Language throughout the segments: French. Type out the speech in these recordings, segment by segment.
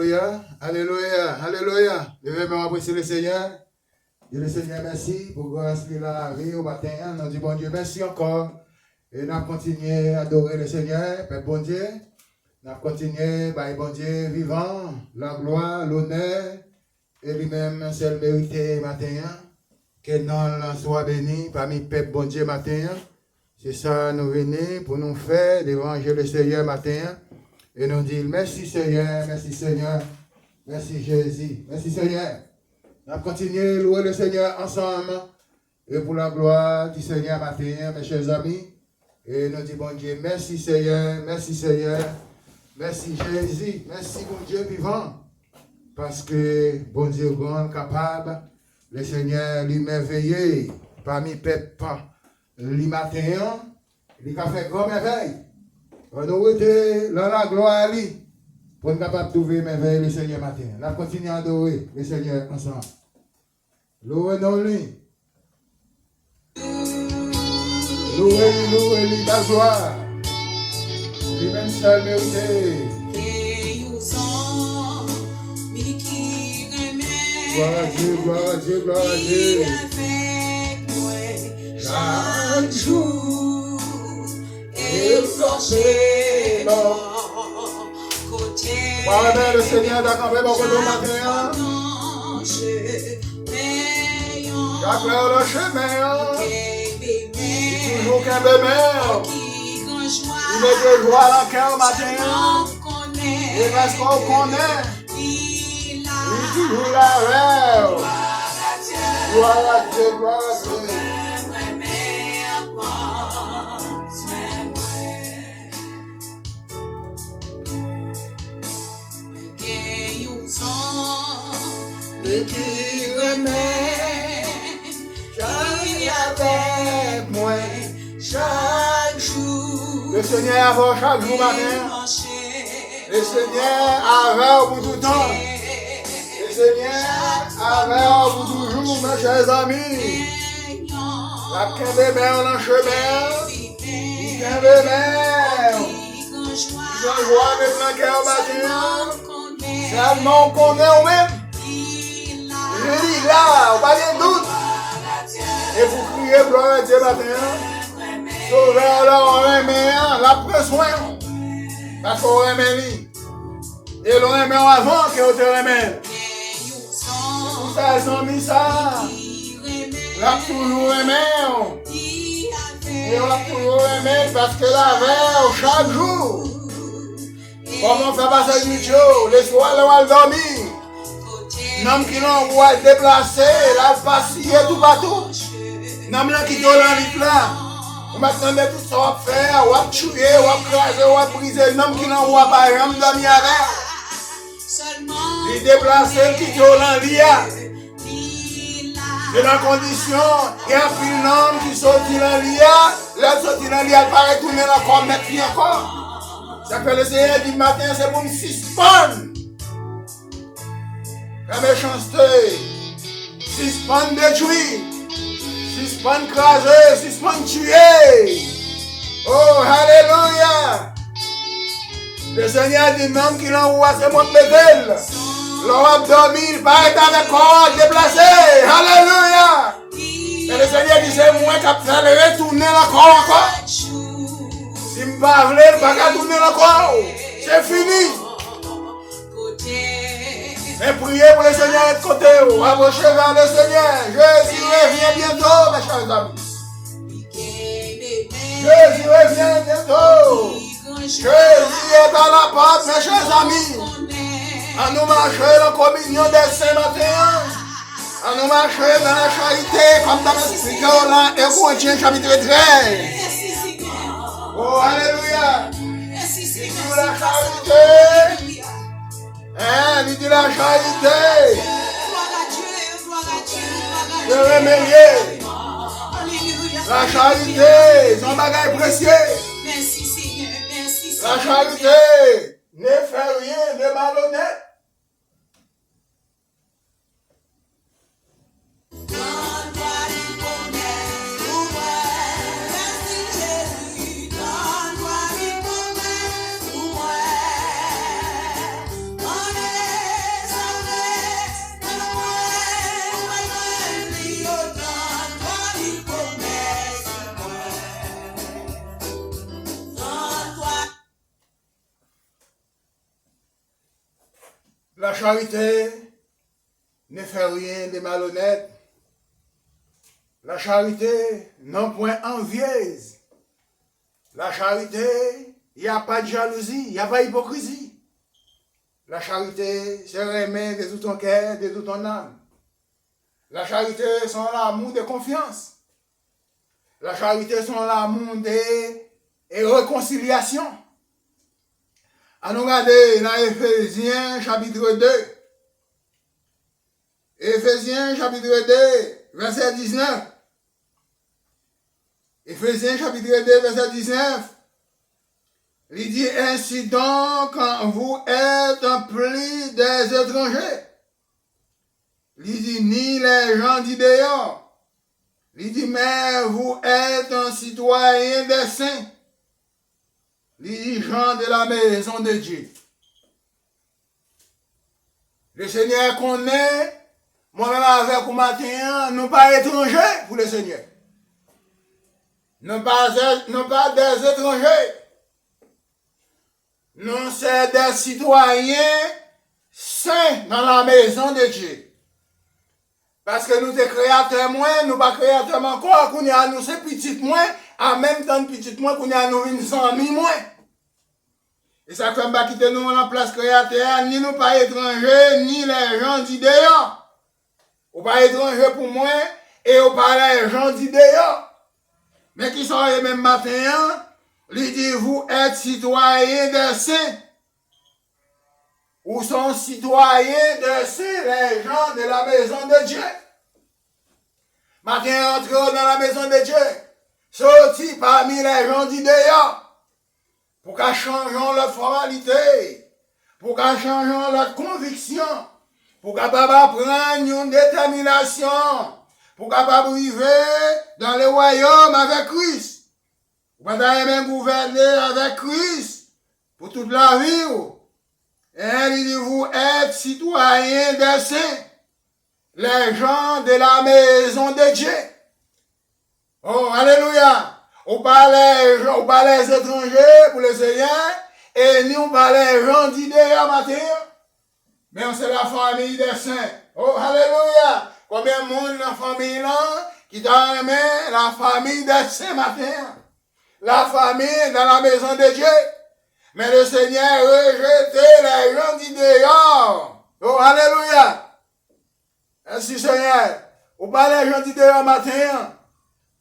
Alléluia, alléluia, alléluia. Levez-moi apprécier le Seigneur. Et le Seigneur, merci pour grâce qu'il a la vie au matin. Nous disons, bon Dieu, merci encore. Et nous continuons à adorer le Seigneur, Père bon Dieu. Nous continuons, bon Dieu, vivant, la gloire, l'honneur, et lui-même, seul mérité matin. Que nom soit béni parmi peuple bon Dieu matin. C'est ça, nous venons pour nous faire d'évangile le Seigneur matin. Et nous dire merci Seigneur, merci Seigneur, merci Jésus, merci Seigneur. Nous continuons à louer le Seigneur ensemble. Et pour la gloire du Seigneur matin, mes chers amis. Et nous disons bon Dieu, merci Seigneur, merci merci Jésus, merci bon Dieu vivant. Parce que bon Dieu grand, capable, le Seigneur lui merveilleux parmi peuple. Le matin, il a fait grand merveille. On était dans la gloire pour être capable de trouver merveille le Seigneur matin. On continue à adorer le Seigneur ensemble. Louez-nous lui. Louez-lui la gloire. Lui-même seul mérité. Gloire à Dieu, gloire à Dieu, gloire à Dieu. Chaque jour, il sortait mon côté. Voilà, le Seigneur d'accomper mon côté matin. Chaque heure le chemin, toujours qu'un bébé. Il met de joie dans le cœur matin. Et parce qu'on connaît, il est toujours là. Gloire à Dieu, gloire à Dieu. Qui remet, j'arrive avec moi chaque jour. Le Seigneur avant chaque jour matin. Le Seigneur avant au bout du temps. Le Seigneur avant au bout du jour, mes chers amis. La quinze mère dans le chemin. La quinze mère. Ils ont joie avec le cœur matin. Seulement qu'on est au même. Je dis là, pas de doute. Et vous criez gloire à Dieu matin. Sauveur là, on aimait, la prend soin. Parce qu'on aimait lui. Et l'on aimait avant qu'on te remet. C'est pour ça ils ont mis ça. L'a toujours aimé. Et on l'a toujours aimé parce que la veille, chaque jour. Comment faire passer du jour, les soirs, là, on va dormir. Nam qui l'on voit déplacer, la passer tout partout. Nam là qui doit l'en là. On m'attend tout ça à faire, on va tuer, on va craser, on va briser. Nam qui l'on voit par exemple dormir avec. Il déplace qui doit l'en lien. C'est la condition, il y a plus d'hommes qui sortent dans l'IA, là sortent dans l'IA, il paraît tourner encore, mettre plus encore. Ça fait le Seigneur du matin, c'est pour me suspendre. La méchanceté, suspendre détruire, suspendre craser, suspendre tuer. Oh, alléluia. Le Seigneur dit même qu'il envoie ses mots de bébé. L'on va dormir, il va être avec corps déplacé. Alléluia. Et le Seigneur dit c'est moi qui vais faire retourner le corps encore. Si je ne veux pas, je ne vais pas tourner le corps. C'est fini. Mais priez pour le Seigneur de côté. Approchez vers le Seigneur. Jésus revient bientôt, mes chers amis. Jésus revient bientôt. Jésus est à la porte, mes chers amis. À nous marcher la communion des saints matin. À nous marcher dans la charité, comme dans l'esprit là, et Corinthiens chapitre 13. Oh, alléluia. Il dit la charité. Hein, il dit la charité. Je remercie. La charité, c'est un bagage précieux. La charité ne fait rien de malhonnête. La charité ne fait rien de malhonnête. La charité non point envieuse. La charité, il n'y a pas de jalousie, il n'y a pas d'hypocrisie. La charité, c'est aimer de tout ton cœur, de toute ton âme. La charité, c'est l'amour de confiance. La charité, c'est l'amour de réconciliation. À nous regarder dans Éphésiens chapitre 2. Éphésiens chapitre 2, verset 19. Éphésiens chapitre 2, verset 19. Il dit ainsi donc, quand vous êtes emplis des étrangers, il dit ni les gens du dehors, il dit mais vous êtes un citoyen des saints, il dit gens de la maison de Dieu. Le Seigneur connaît, moi-même avec vous matin, nous pas étrangers pour le Seigneur. Nous pas des étrangers. Nous sommes des citoyens saints dans la maison de Dieu. Parce que nous sommes créateurs moins, nous pas créateurs encore, qu'on y a nous c'est petit moins, en même temps petit moins, qu'on y a nous une 100 000 moins. Et ça fait pas quitter nous en place créateur, ni nous pas étrangers, ni les gens du dehors. Ou pas étrangers pour moi, et ou pas les gens du dehors. Mais qui sont les mêmes matin, il dit, vous êtes citoyens de saints. Ou sont citoyens de saints, les gens de la maison de Dieu. Matin, entrez dans la maison de Dieu. Sortis parmi les gens du dehors. Pour qu'à changeons leur formalité. Pour qu'à changeons leur conviction. Pour qu'à pas prendre une détermination. Pour qu'à pas vivre dans le royaume avec Christ. Vous pouvez même gouverner avec Christ pour toute la vie. Et il dit, vous êtes citoyens des saints, les gens de la maison de Dieu. Oh, alléluia. On parle les étrangers pour le Seigneur, et nous on parle les gens d'idées à matin. Mais c'est la famille des saints. Oh, alléluia. Combien de monde dans la famille là qui t'a aimé la famille des saints matin? La famille dans la maison de Dieu. Mais le Seigneur rejetait les gens du dehors. Oh, alléluia. Ainsi, Seigneur. Ou pas les gens du dehors matin.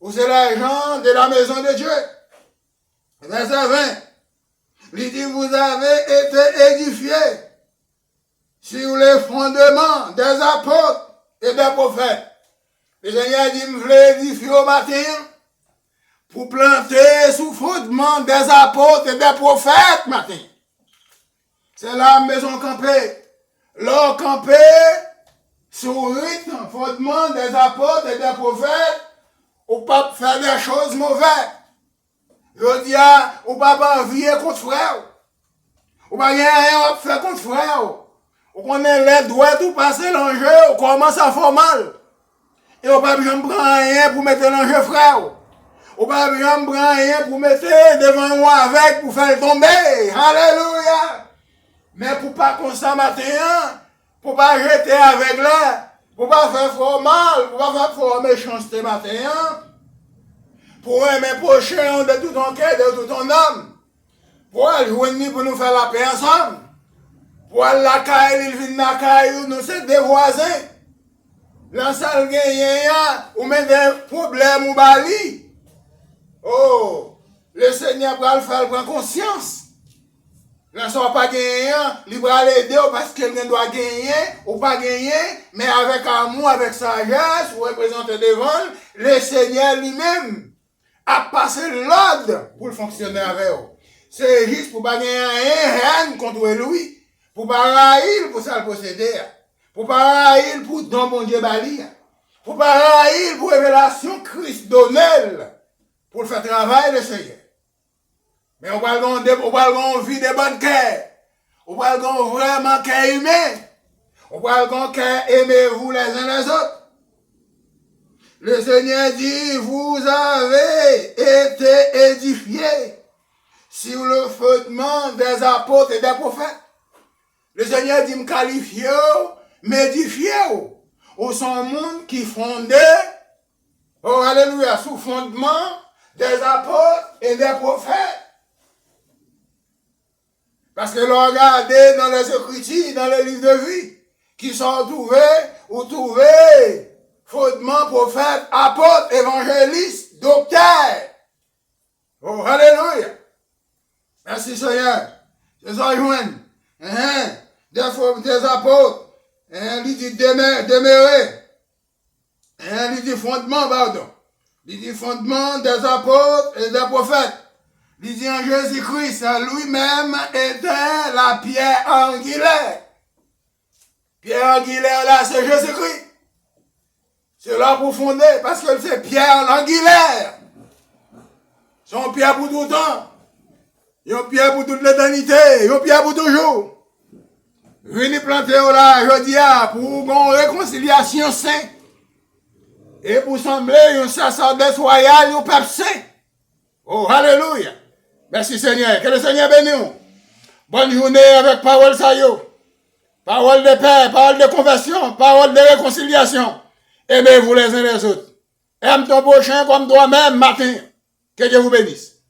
Ou c'est les gens de la maison de Dieu. Verset 20. Il dit, vous avez été édifiés sur les fondements des apôtres et des prophètes. Le Seigneur dit, vous voulez édifier au matin pour planter sous fondement des apôtres et des prophètes, matin. C'est la maison campée. L'or campé sur rythme, fondement des apôtres et des prophètes, ou pas faire des choses mauvaises. Je dis, ou pas envier contre frère. Ou pas rien à faire contre frère. Ou connaît les droits tout passer l'enjeu, ou commence à faire mal. Et ou pas besoin de prendre rien pour mettre l'enjeu frère. Ou pas besoin de prendre rien pour mettre devant moi avec pour faire tomber. Alléluia. Mais pour pas qu'on s'en matin, pour pas jeter avec là, pour pas faire fort mal, pour pas faire fort méchanceté matin, pour aimer prochain de tout ton cœur, de tout ton âme, pour aller joindre pour nous faire la paix ensemble, pour aller la caille, il vient la caille, nous c'est des voisins, l'ensemble gagnant, ou même des problèmes ou bali. Oh, le Seigneur va le faire prendre conscience. Là, ça va pas gagner, il va l'aider parce qu'il doit gagner ou pas gagner, mais avec amour, avec sagesse, ou représenter devant, le Seigneur lui-même a passé l'ordre pour le fonctionner avec eux. C'est juste pour pas gagner un haine contre lui, pour pas raïr pour ça le posséder, pour pas raïr pour don bon Dieu bali, pour pas raïr pour révélation Christ donnelle, pour le faire travailler le Seigneur. Mais on va avoir vie de bonne cœur. On va avoir vraiment cœur humain. On va avoir cœur aimez-vous les uns les autres. Le Seigneur dit, vous avez été édifiés sur le fondement des apôtres et des prophètes. Le Seigneur dit, me qualifier, m'édifier. Ou sont un monde qui fondé, oh alléluia, sous fondement des apôtres et des prophètes. Parce que l'on regarde dans les Écritures, dans les livres de vie, qui sont trouvés fondement prophètes, apôtres, évangélistes, docteurs. Oh, alléluia. Merci Seigneur. C'est ça, joignent. Des apôtres. Il dit demeurer. Il dit fondement, pardon. Il dit fondement des apôtres et des prophètes. Il dit en Jésus-Christ, lui-même était la pierre angulaire. Pierre angulaire là, c'est Jésus-Christ. C'est là pour fonder, parce que c'est pierre angulaire. Son pierre pour tout le temps. Ils ont pierre pour toute l'éternité. Ils ont pierre pour toujours. Venez planter là, je dis, pour une réconciliation sainte. Et pour sembler un sacerdoce royal, un peuple saint. Oh, alléluia. Merci Seigneur. Que le Seigneur bénisse. Bonne journée avec parole saillot. Parole de paix, parole de conversion, parole de réconciliation. Aimez-vous les uns les autres. Aime ton prochain comme toi-même matin. Que Dieu vous bénisse.